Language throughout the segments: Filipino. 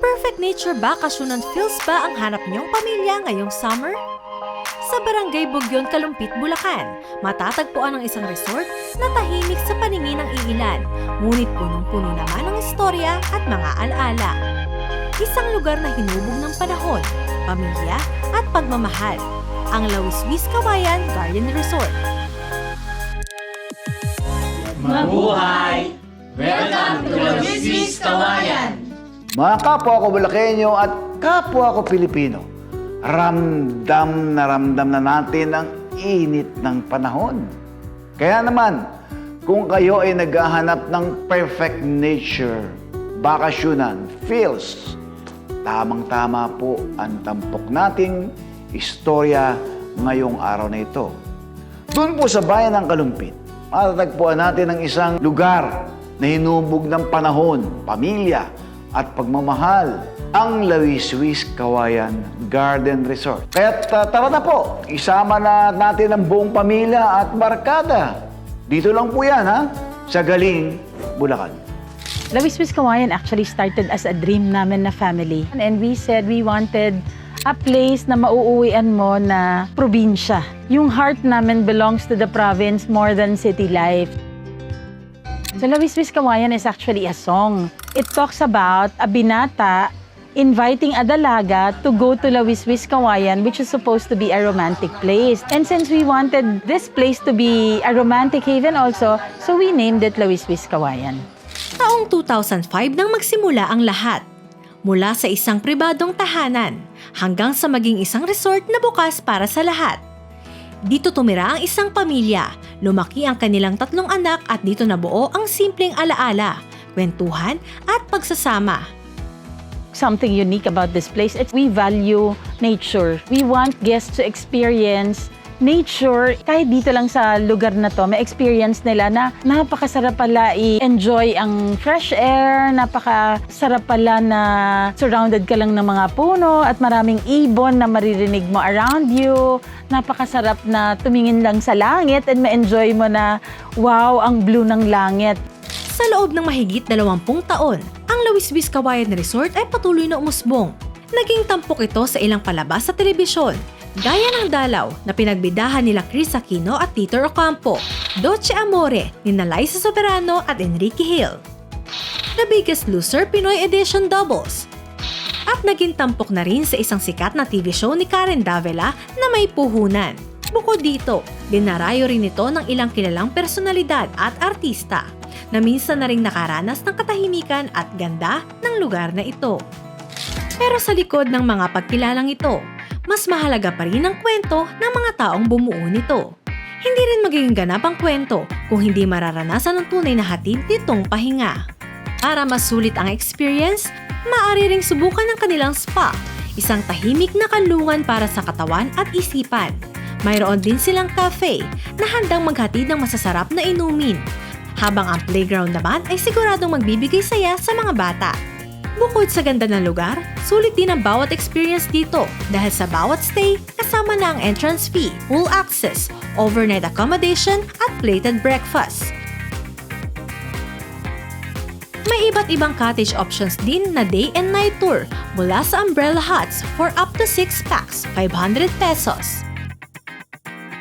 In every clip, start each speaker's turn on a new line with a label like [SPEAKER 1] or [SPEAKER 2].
[SPEAKER 1] Perfect nature bakasyonan feels ba ang hanap niyong pamilya ngayong summer? Sa Barangay Bugyon, Kalumpit, Bulacan, matatagpuan ang isang resort na tahimik sa paningin ng iilan, ngunit punong-puno naman ng istorya at mga alaala. Isang lugar na hinubog ng panahon, pamilya at pagmamahal, ang Lawiswis Kawayan Garden Resort.
[SPEAKER 2] Mabuhay! Welcome to Lawiswis Kawayan!
[SPEAKER 3] Mga kapwa ko Bulakenyo at kapwa ko Pilipino, ramdam na natin ang init ng panahon. Kaya naman, kung kayo ay naghahanap ng perfect nature, bakasyonan, feels, tamang-tama po ang tampok nating istorya ngayong araw na ito. Doon po sa bayan ng Kalumpit, matatagpuan natin ang isang lugar na hinubog ng panahon, pamilya at pagmamahal, ang Lawiswis Kawayan Garden Resort. Kaya tara na po, isama na natin ang buong pamilya at barkada. Dito lang po yan, ha? Sa Galing, Bulacan.
[SPEAKER 4] Lawiswis Kawayan actually started as a dream namin na family. And we said we wanted a place na mauuwian mo na probinsya. Yung heart namin belongs to the province more than city life. So Lawiswis Kawayan is actually a song. It talks about a binata inviting a dalaga to go to Lawiswis Kawayan, which is supposed to be a romantic place. And since we wanted this place to be a romantic haven also, so we named it Lawiswis Kawayan.
[SPEAKER 1] Taong 2005 nang magsimula ang lahat. Mula sa isang pribadong tahanan hanggang sa maging isang resort na bukas para sa lahat. Dito tumira ang isang pamilya, lumaki ang kanilang 3 anak at dito nabuo ang simpleng alaala, kwentuhan at pagsasama.
[SPEAKER 4] Something unique about this place is we value nature. We want guests to experience nature. Kahit dito lang sa lugar na to, may experience nila na napakasarap pala i-enjoy ang fresh air, napakasarap pala na surrounded ka lang ng mga puno at maraming ibon na maririnig mo around you. Napakasarap na tumingin lang sa langit and ma-enjoy mo na, wow, ang blue ng langit.
[SPEAKER 1] Sa loob ng mahigit 20 taon, ang Lawiswis Kawayan Resort ay patuloy na umusbong. Naging tampok ito sa ilang palabas sa telebisyon, gaya ng Dalaw na pinagbidahan nila Chris Aquino at Tito Ocampo, Doce Amore ni Liza Soberano at Enrique Hill, The Biggest Loser Pinoy Edition Doubles, at naging tampok na rin sa isang sikat na TV show ni Karen Davila na May Puhunan. Bukod dito, dinarayo rin ito ng ilang kilalang personalidad at artista na minsan na rin nakaranas ng katahimikan at ganda ng lugar na ito. Pero sa likod ng mga pagkilalang ito, mas mahalaga pa rin ang kwento ng mga taong bumuo nito. Hindi rin magiging ganap ang kwento kung hindi mararanasan ng tunay na hatid nitong pahinga. Para mas sulit ang experience, maaari ring subukan ng kanilang spa, isang tahimik na kanlungan para sa katawan at isipan. Mayroon din silang cafe na handang maghatid ng masasarap na inumin, habang ang playground naman ay siguradong magbibigay saya sa mga bata. Bukod sa ganda ng lugar, sulit din ang bawat experience dito dahil sa bawat stay, kasama na ang entrance fee, full access, overnight accommodation at plated breakfast. May iba't ibang cottage options din na day and night tour mula sa umbrella huts for up to 6 packs, 500 pesos.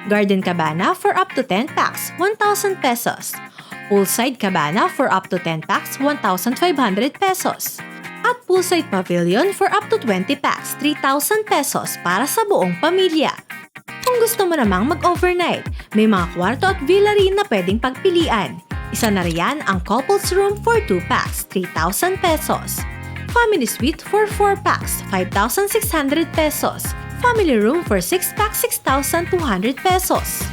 [SPEAKER 1] Garden cabana for up to 10 packs, 1,000 pesos. Poolside cabana for up to 10 packs, 1,500 pesos. At poolside pavilion for up to 20 packs, 3,000 pesos para sa buong pamilya. Kung gusto mo namang mag-overnight, may mga kwarto at villa rin na pwedeng pagpilian. Isa na riyan ang couples room for 2 packs, 3,000 pesos. Family suite for 4 packs, 5,600 pesos. Family room for 6 packs, 6,200 pesos.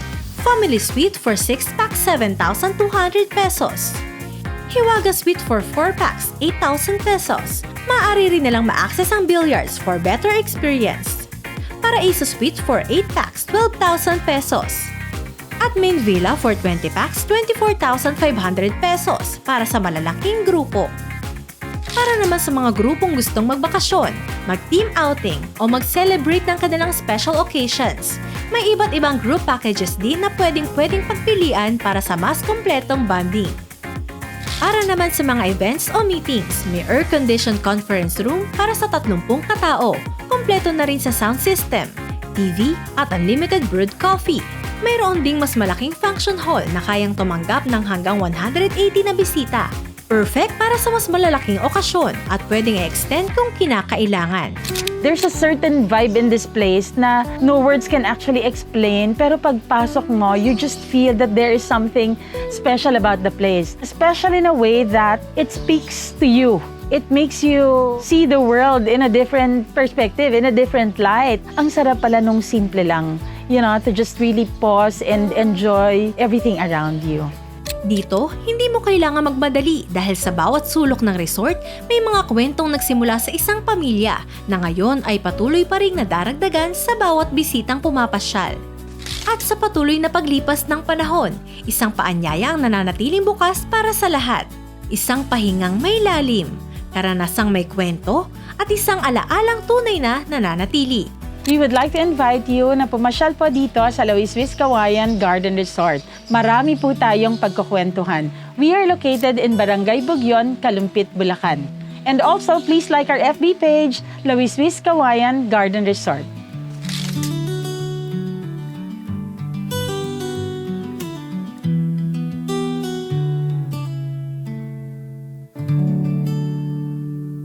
[SPEAKER 1] Family suite for 6 packs, 7,200 pesos. Hiwaga suite for 4 packs, 8,000 pesos. Maaari rin nilang ma-access ang billiards for better experience. Paraiso suite for 8 packs, 12,000 pesos. At main villa for 20 packs, 24,500 pesos para sa malalaking grupo. Para naman sa mga grupong gustong magbakasyon, mag-team outing o mag-celebrate ng kanilang special occasions, may iba't ibang group packages din na pwedeng pagpilian para sa mas kompletong bonding. Para naman sa mga events o meetings, may air-conditioned conference room para sa 30 katao. Kompleto na rin sa sound system, TV at unlimited brewed coffee. Mayroon ding mas malaking function hall na kayang tumanggap ng hanggang 180 na bisita. Perfect para sa mas malalaking okasyon at pwedeng i-extend kung kinakailangan.
[SPEAKER 4] There's a certain vibe in this place na no words can actually explain, pero pagpasok mo, you just feel that there is something special about the place. Especially in a way that it speaks to you. It makes you see the world in a different perspective, in a different light. Ang sarap pala nung simple lang, to just really pause and enjoy everything around you.
[SPEAKER 1] Dito, hindi mo kailangan magmadali dahil sa bawat sulok ng resort, may mga kwentong nagsimula sa isang pamilya na ngayon ay patuloy pa ring nadaragdagan sa bawat bisitang pumapasyal. At sa patuloy na paglipas ng panahon, isang paanyaya ang nananatiling bukas para sa lahat. Isang pahingang may lalim, karanasang may kwento, at isang alaalang tunay na nananatili.
[SPEAKER 4] We would like to invite you na pumasyal po dito sa Luis Viz Kawayan Garden Resort. Marami po tayong pagkukwentuhan. We are located in Barangay Bugyon, Kalumpit, Bulacan. And also, please like our FB page, Luis Viz Kawayan Garden Resort.